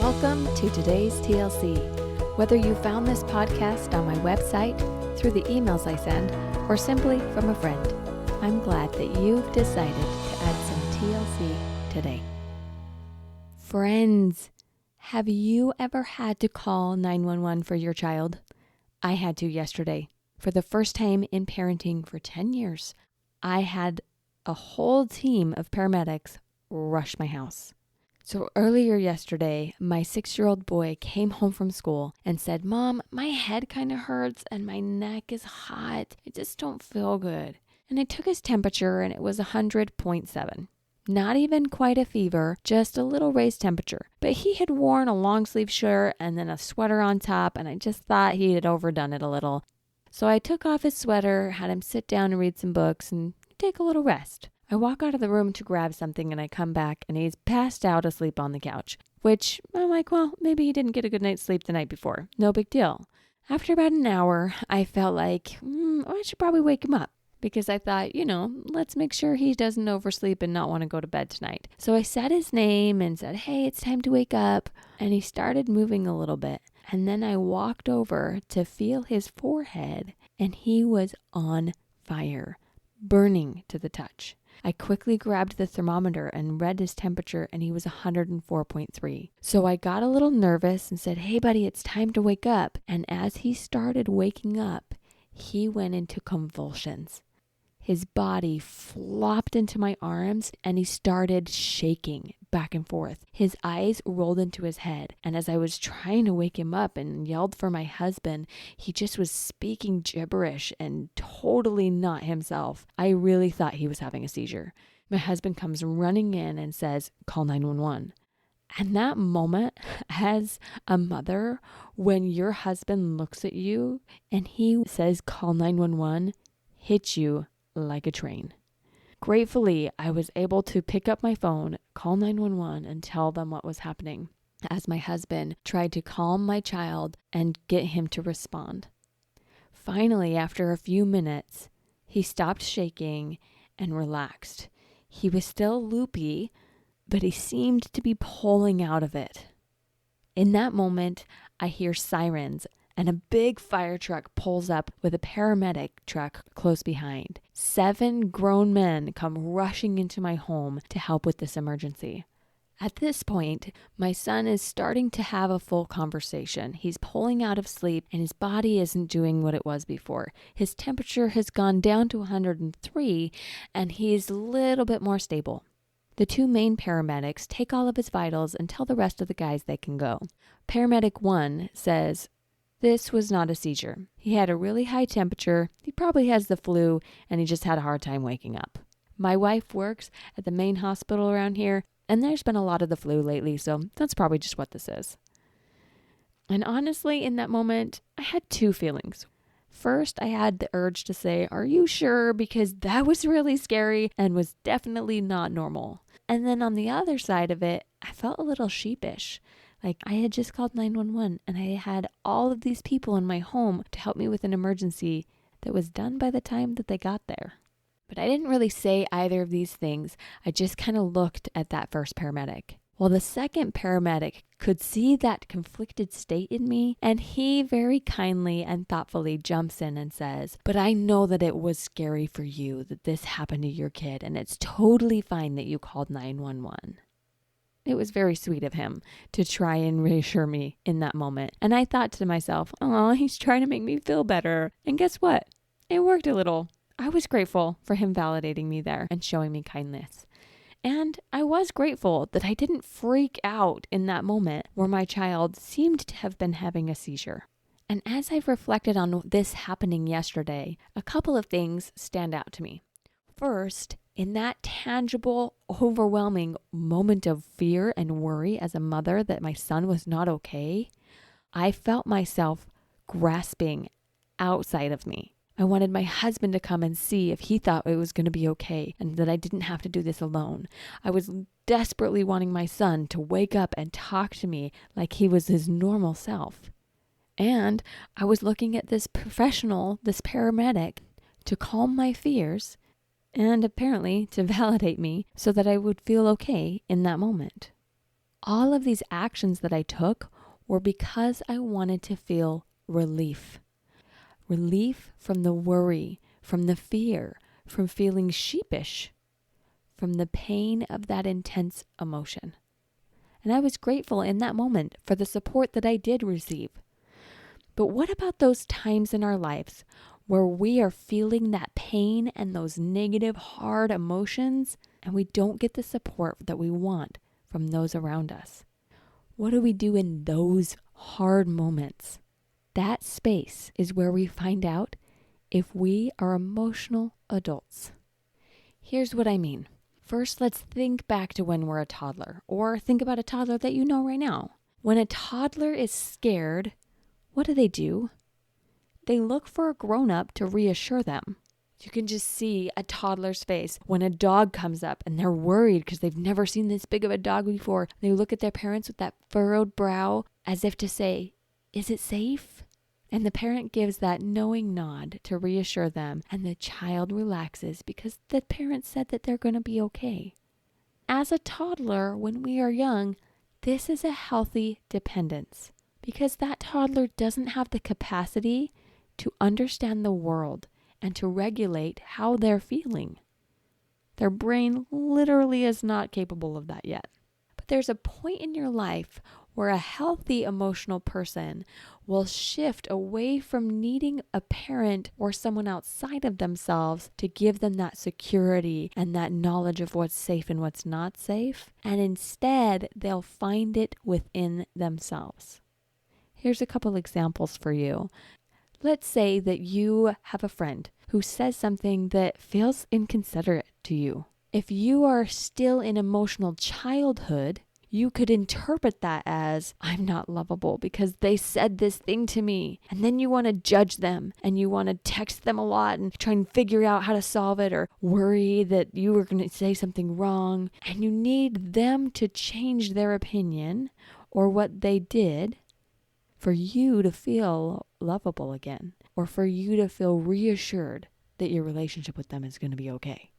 Welcome to today's TLC. Whether you found this podcast on my website, through the emails I send, or simply from a friend, I'm glad that you've decided to add some TLC today. Friends, have you ever had to call 911 for your child? I had to yesterday. For the first time in parenting for 10 years, I had a whole team of paramedics rush my house. So earlier yesterday, my 6-year-old boy came home from school and said, "Mom, my head kind of hurts and my neck is hot. I just don't feel good." And I took his temperature and it was 100.7. Not even quite a fever, just a little raised temperature. But he had worn a long sleeve shirt and then a sweater on top, and I just thought he had overdone it a little. So I took off his sweater, had him sit down and read some books and take a little rest. I walk out of the room to grab something and I come back and he's passed out asleep on the couch, which I'm like, well, maybe he didn't get a good night's sleep the night before. No big deal. After about an hour, I felt like, I should probably wake him up because I thought, let's make sure he doesn't oversleep and not want to go to bed tonight. So I said his name and said, "Hey, it's time to wake up." And he started moving a little bit. And then I walked over to feel his forehead and he was on fire, burning to the touch. I quickly grabbed the thermometer and read his temperature and he was 104.3. So I got a little nervous and said, "Hey buddy, it's time to wake up." And as he started waking up, he went into convulsions. His body flopped into my arms and he started shaking back and forth. His eyes rolled into his head. And as I was trying to wake him up and yelled for my husband, he just was speaking gibberish and totally not himself. I really thought he was having a seizure. My husband comes running in and says, "Call 911. And that moment, as a mother, when your husband looks at you and he says, "Call 911, hits you like a train. Gratefully, I was able to pick up my phone, call 911, and tell them what was happening as my husband tried to calm my child and get him to respond. Finally, after a few minutes, he stopped shaking and relaxed. He was still loopy, but he seemed to be pulling out of it. In that moment, I hear sirens and a big fire truck pulls up with a paramedic truck close behind. 7 grown men come rushing into my home to help with this emergency. At this point, my son is starting to have a full conversation. He's pulling out of sleep and his body isn't doing what it was before. His temperature has gone down to 103 and he's a little bit more stable. The 2 main paramedics take all of his vitals and tell the rest of the guys they can go. Paramedic 1 says, "This was not a seizure. He had a really high temperature. He probably has the flu and he just had a hard time waking up." My wife works at the main hospital around here and there's been a lot of the flu lately, so that's probably just what this is. And honestly, in that moment, I had 2 feelings. First, I had the urge to say, "Are you sure?" Because that was really scary and was definitely not normal. And then on the other side of it, I felt a little sheepish. Like I had just called 911 and I had all of these people in my home to help me with an emergency that was done by the time that they got there. But I didn't really say either of these things. I just kind of looked at that first paramedic. Well, the second paramedic could see that conflicted state in me, and he very kindly and thoughtfully jumps in and says, "But I know that it was scary for you that this happened to your kid, and it's totally fine that you called 911. It was very sweet of him to try and reassure me in that moment. And I thought to myself, "Oh, he's trying to make me feel better." And guess what? It worked a little. I was grateful for him validating me there and showing me kindness. And I was grateful that I didn't freak out in that moment where my child seemed to have been having a seizure. And as I've reflected on this happening yesterday, a couple of things stand out to me. First, in that tangible, overwhelming moment of fear and worry as a mother that my son was not okay, I felt myself grasping outside of me. I wanted my husband to come and see if he thought it was going to be okay and that I didn't have to do this alone. I was desperately wanting my son to wake up and talk to me like he was his normal self. And I was looking at this professional, this paramedic, to calm my fears and apparently to validate me so that I would feel okay in that moment. All of these actions that I took were because I wanted to feel relief. Relief from the worry, from the fear, from feeling sheepish, from the pain of that intense emotion. And I was grateful in that moment for the support that I did receive. But what about those times in our lives where we are feeling that pain and those negative, hard emotions, and we don't get the support that we want from those around us? What do we do in those hard moments? That space is where we find out if we are emotional adults. Here's what I mean. First, let's think back to when we're a toddler, or think about a toddler that you know right now. When a toddler is scared, what do? They look for a grown-up to reassure them. You can just see a toddler's face when a dog comes up and they're worried because they've never seen this big of a dog before. They look at their parents with that furrowed brow as if to say, "Is it safe?" And the parent gives that knowing nod to reassure them, and the child relaxes because the parent said that they're going to be okay. As a toddler, when we are young, this is a healthy dependence because that toddler doesn't have the capacity to understand the world and to regulate how they're feeling. Their brain literally is not capable of that yet. But there's a point in your life where a healthy emotional person will shift away from needing a parent or someone outside of themselves to give them that security and that knowledge of what's safe and what's not safe. And instead, they'll find it within themselves. Here's a couple examples for you. Let's say that you have a friend who says something that feels inconsiderate to you. If you are still in emotional childhood, you could interpret that as, "I'm not lovable because they said this thing to me." And then you want to judge them and you want to text them a lot and try and figure out how to solve it, or worry that you were going to say something wrong. And you need them to change their opinion or what they did for you to feel lovable again, or for you to feel reassured that your relationship with them is going to be okay.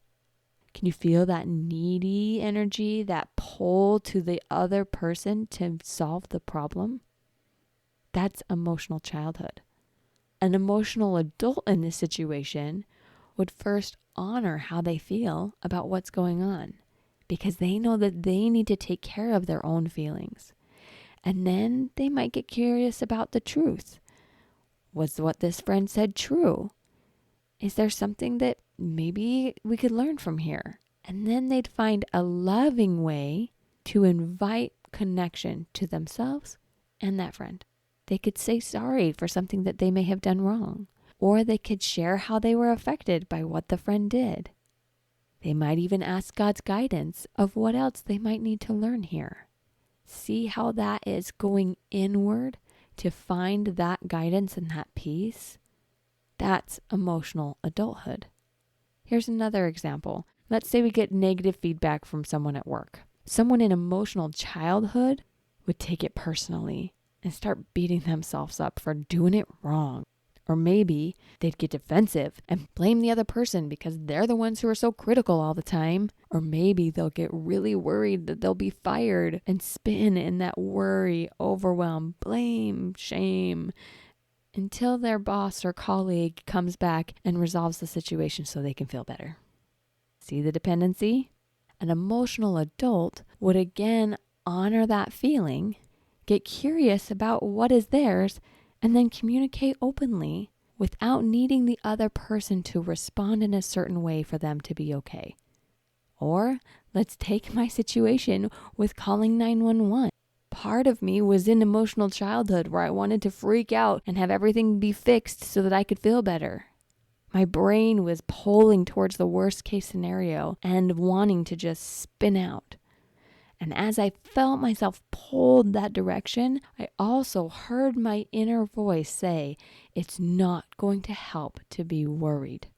Can you feel that needy energy, that pull to the other person to solve the problem? That's emotional childhood. An emotional adult in this situation would first honor how they feel about what's going on, because they know that they need to take care of their own feelings. And then they might get curious about the truth. Was what this friend said true? Is there something that maybe we could learn from here? And then they'd find a loving way to invite connection to themselves and that friend. They could say sorry for something that they may have done wrong, or they could share how they were affected by what the friend did. They might even ask God's guidance of what else they might need to learn here. See how that is going inward to find that guidance and that peace? That's emotional adulthood. Here's another example. Let's say we get negative feedback from someone at work. Someone in emotional childhood would take it personally and start beating themselves up for doing it wrong. Or maybe they'd get defensive and blame the other person because they're the ones who are so critical all the time. Or maybe they'll get really worried that they'll be fired and spin in that worry, overwhelm, blame, shame, until their boss or colleague comes back and resolves the situation so they can feel better. See the dependency? An emotional adult would again honor that feeling, get curious about what is theirs, and then communicate openly without needing the other person to respond in a certain way for them to be okay. Or let's take my situation with calling 911. Part of me was in emotional childhood where I wanted to freak out and have everything be fixed so that I could feel better. My brain was pulling towards the worst case scenario and wanting to just spin out. And as I felt myself pulled that direction, I also heard my inner voice say, "It's not going to help to be worried.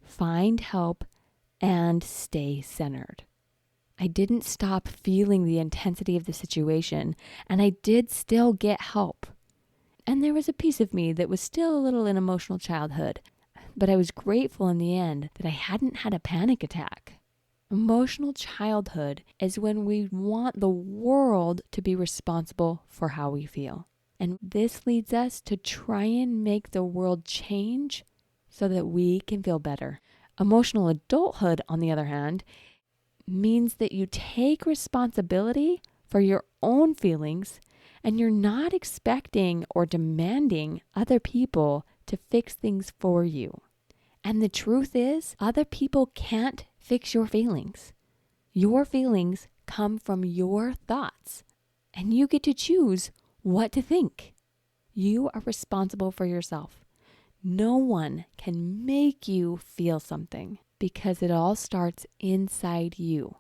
Find help and stay centered." I didn't stop feeling the intensity of the situation, and I did still get help. And there was a piece of me that was still a little in emotional childhood, but I was grateful in the end that I hadn't had a panic attack. Emotional childhood is when we want the world to be responsible for how we feel. And this leads us to try and make the world change so that we can feel better. Emotional adulthood, on the other hand, means that you take responsibility for your own feelings and you're not expecting or demanding other people to fix things for you. And the truth is, other people can't fix your feelings. Your feelings come from your thoughts, and you get to choose what to think. You are responsible for yourself. No one can make you feel something because it all starts inside you.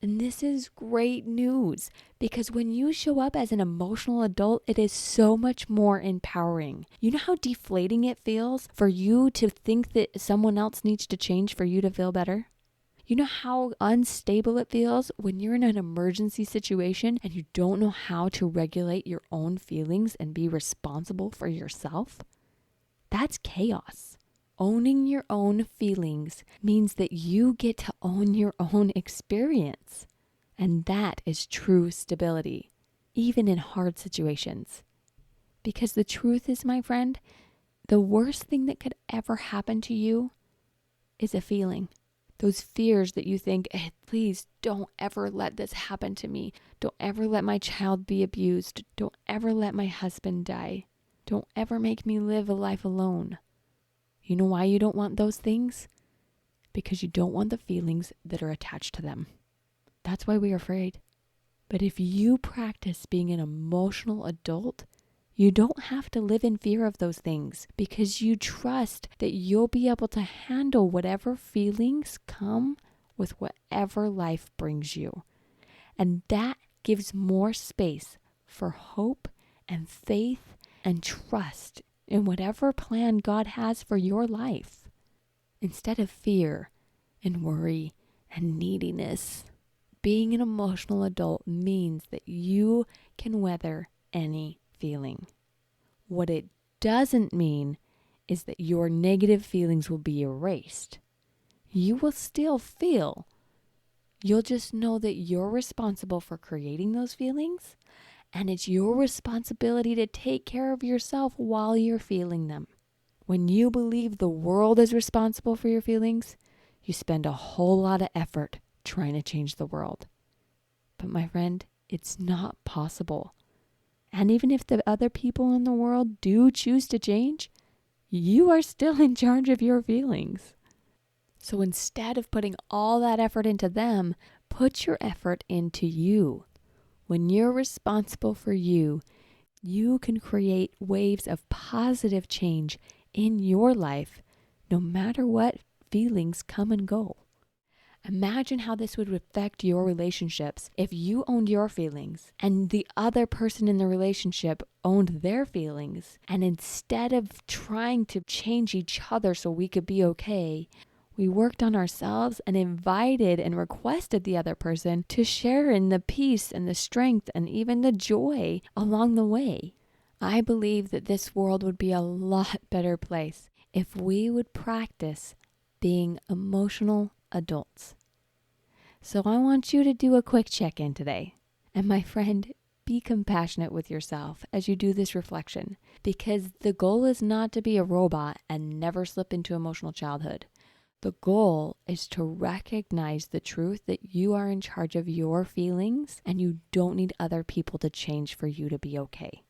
And this is great news because when you show up as an emotional adult, it is so much more empowering. You know how deflating it feels for you to think that someone else needs to change for you to feel better? You know how unstable it feels when you're in an emergency situation and you don't know how to regulate your own feelings and be responsible for yourself? That's chaos. Owning your own feelings means that you get to own your own experience. And that is true stability, even in hard situations. Because the truth is, my friend, the worst thing that could ever happen to you is a feeling. Those fears that you think, please don't ever let this happen to me. Don't ever let my child be abused. Don't ever let my husband die. Don't ever make me live a life alone. You know why you don't want those things? Because you don't want the feelings that are attached to them. That's why we are afraid. But if you practice being an emotional adult, you don't have to live in fear of those things because you trust that you'll be able to handle whatever feelings come with whatever life brings you. And that gives more space for hope and faith and trust in whatever plan God has for your life. Instead of fear and worry and neediness, being an emotional adult means that you can weather any feeling. What it doesn't mean is that your negative feelings will be erased. You will still feel. You'll just know that you're responsible for creating those feelings, and it's your responsibility to take care of yourself while you're feeling them. When you believe the world is responsible for your feelings, you spend a whole lot of effort trying to change the world. But my friend, it's not possible. And even if the other people in the world do choose to change, you are still in charge of your feelings. So instead of putting all that effort into them, put your effort into you. When you're responsible for you, you can create waves of positive change in your life, no matter what feelings come and go. Imagine how this would affect your relationships if you owned your feelings and the other person in the relationship owned their feelings. And instead of trying to change each other so we could be okay, we worked on ourselves and invited and requested the other person to share in the peace and the strength and even the joy along the way. I believe that this world would be a lot better place if we would practice being emotional adults. So I want you to do a quick check-in today. And my friend, be compassionate with yourself as you do this reflection, because the goal is not to be a robot and never slip into emotional childhood. The goal is to recognize the truth that you are in charge of your feelings and you don't need other people to change for you to be okay.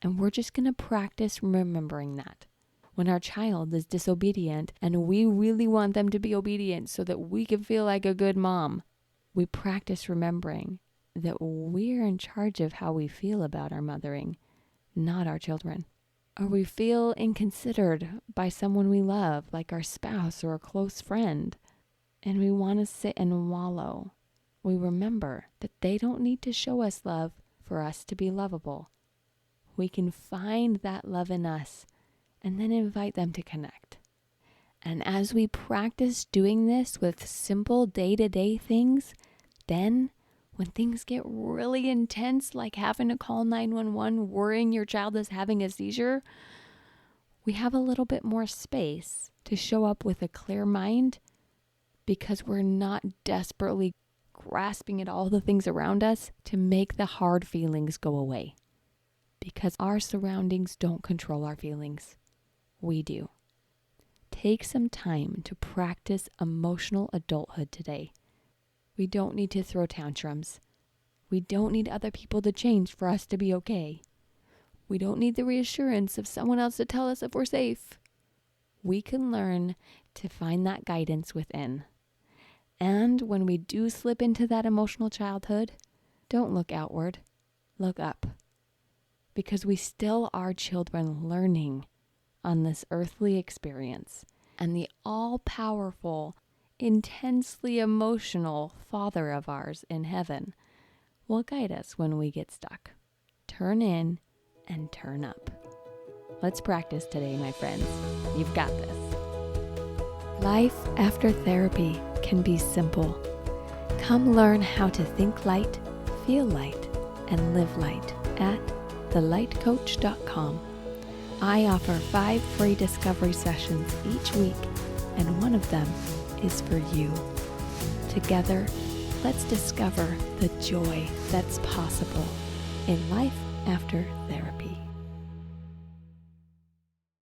And we're just going to practice remembering that. When our child is disobedient and we really want them to be obedient so that we can feel like a good mom, we practice remembering that we're in charge of how we feel about our mothering, not our children. Or we feel inconsidered by someone we love, like our spouse or a close friend, and we want to sit and wallow. We remember that they don't need to show us love for us to be lovable. We can find that love in us and then invite them to connect. And as we practice doing this with simple day-to-day things, then when things get really intense, like having to call 911, worrying your child is having a seizure, we have a little bit more space to show up with a clear mind because we're not desperately grasping at all the things around us to make the hard feelings go away. Because our surroundings don't control our feelings. We do. Take some time to practice emotional adulthood today. We don't need to throw tantrums. We don't need other people to change for us to be okay. We don't need the reassurance of someone else to tell us if we're safe. We can learn to find that guidance within. And when we do slip into that emotional childhood, don't look outward, look up. Because we still are children learning on this earthly experience. And the all-powerful, intensely emotional Father of ours in heaven will guide us when we get stuck. Turn in and turn up. Let's practice today, my friends. You've got this. Life after therapy can be simple. Come learn how to think light, feel light, and live light at thelightcoach.com. I offer 5 free discovery sessions each week, and one of them is for you. Together, let's discover the joy that's possible in life after therapy.